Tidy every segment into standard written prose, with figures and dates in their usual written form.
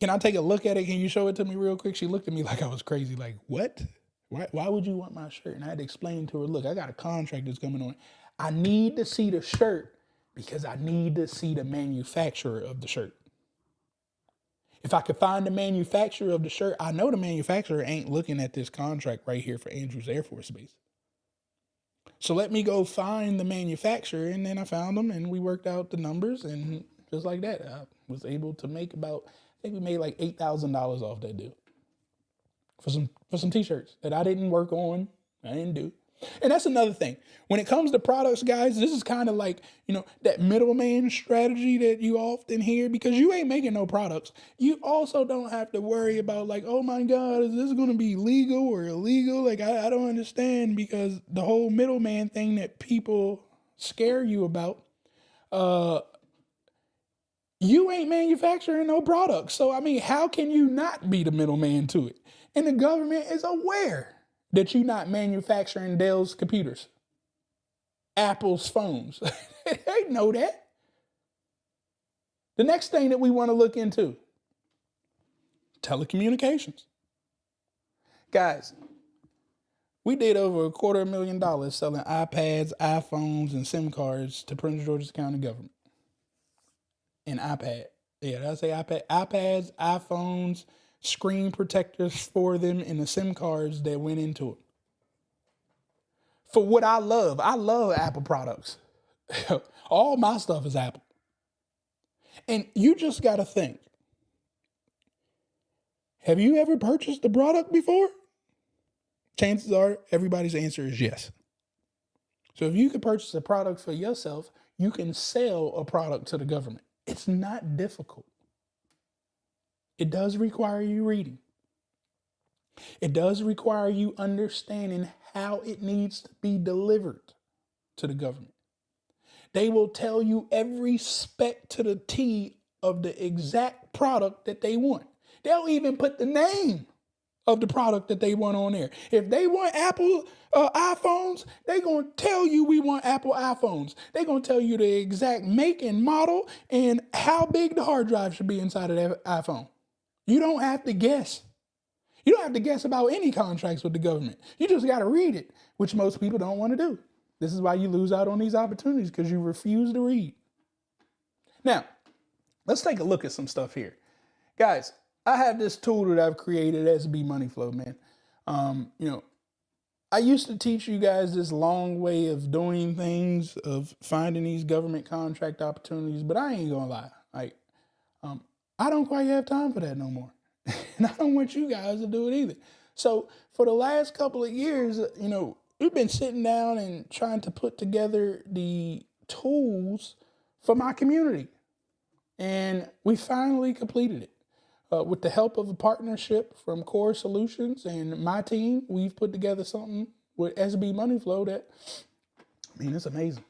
Can I take a look at it? Can you show it to me real quick? She looked at me like I was crazy. Like, what? Why would you want my shirt? And I had to explain to her, look, I got a contract that's coming on. I need to see the shirt because I need to see the manufacturer of the shirt. If I could find the manufacturer of the shirt, I know the manufacturer ain't looking at this contract right here for Andrews Air Force Base. So let me go find the manufacturer, and then I found them, and we worked out the numbers, and just like that, I was able to make about, I think we made like $8,000 off that deal for some t-shirts that I didn't work on, I didn't do. And that's another thing. When it comes to products, guys, this is kind of like, that middleman strategy that you often hear, because you ain't making no products. You also don't have to worry about like, oh my God, is this going to be legal or illegal? Like, I don't understand, because the whole middleman thing that people scare you about, you ain't manufacturing no products. So, I mean, how can you not be the middleman to it? And the government is aware that you're not manufacturing Dell's computers, Apple's phones. They know that. The next thing that we want to look into, telecommunications. Guys, we did over $250,000 selling iPads, iPhones, and SIM cards to Prince George's County government. An iPad. Yeah, did I say iPad? iPads, iPhones, screen protectors for them, and the SIM cards that went into it. For what I love Apple products. All my stuff is Apple. And you just got to think, have you ever purchased a product before? Chances are everybody's answer is yes. So if you could purchase a product for yourself, you can sell a product to the government. It's not difficult. It does require you reading. It does require you understanding how it needs to be delivered to the government. They will tell you every spec to the T of the exact product that they want. They'll even put the name of the product that they want on there. If they want Apple iPhones, they're going to tell you we want Apple iPhones. They're going to tell you the exact make and model and how big the hard drive should be inside of that iPhone. You don't have to guess. You don't have to guess about any contracts with the government. You just got to read it, which most people don't want to do. This is why you lose out on these opportunities, because you refuse to read. Now, let's take a look at some stuff here. Guys, I have this tool that I've created, SB Money Flow, man. I used to teach you guys this long way of doing things, of finding these government contract opportunities, but I ain't gonna lie. I don't quite have time for that no more. And I don't want you guys to do it either. So for the last couple of years, we've been sitting down and trying to put together the tools for my community. And we finally completed it. With the help of a partnership from Core Solutions and my team, we've put together something with SB Money Flow that, it's amazing.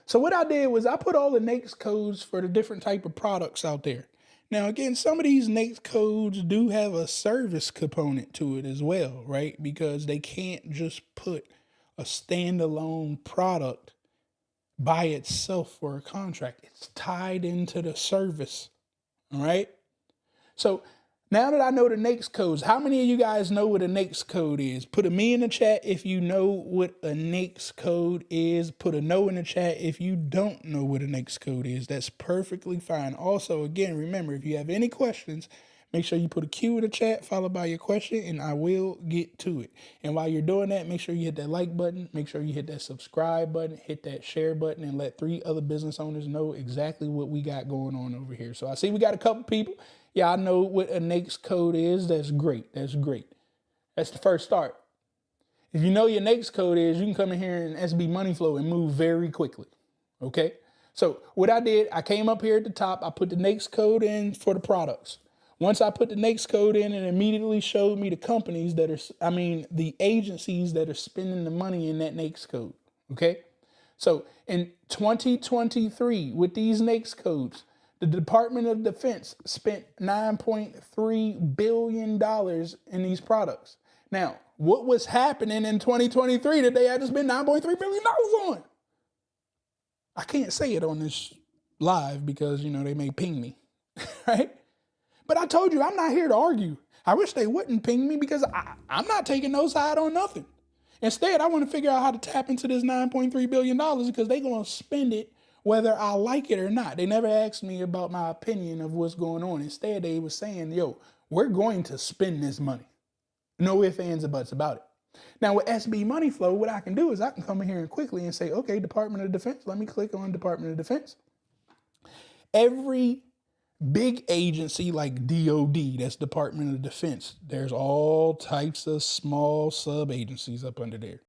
So what I did was I put all the NAICS codes for the different type of products out there. Now, again, some of these NAICS codes do have a service component to it as well, right? Because they can't just put a standalone product by itself for a contract. It's tied into the service, all right? So now that I know the NAICS codes, how many of you guys know what a NAICS code is? Put a me in the chat if you know what a NAICS code is. Put a no in the chat if you don't know what a NAICS code is. That's perfectly fine. Also, again, remember, if you have any questions, make sure you put a Q in the chat followed by your question, and I will get to it. And while you're doing that, make sure you hit that like button, make sure you hit that subscribe button, hit that share button, and let 3 other business owners know exactly what we got going on over here. So I see we got a couple people. Yeah, I know what a NAICS code is. That's great. That's great. That's the first start. If you know your NAICS code is, you can come in here and SB Money Flow and move very quickly. Okay? So what I did, I came up here at the top. I put the NAICS code in for the products. Once I put the NAICS code in, it immediately showed me the companies that are, the agencies that are spending the money in that NAICS code. Okay? So in 2023, with these NAICS codes, the Department of Defense spent $9.3 billion in these products. Now, what was happening in 2023 that they had to spend $9.3 billion on? I can't say it on this live because, they may ping me, right? But I told you, I'm not here to argue. I wish they wouldn't ping me because I'm not taking no side on nothing. Instead, I want to figure out how to tap into this $9.3 billion because they're going to spend it whether I like it or not. They never asked me about my opinion of what's going on. Instead, they were saying, yo, we're going to spend this money. No ifs, ands, or buts about it. Now, with SB Money Flow, what I can do is I can come in here and quickly and say, okay, Department of Defense. Let me click on Department of Defense. Every big agency like DOD, that's Department of Defense, there's all types of small sub agencies up under there.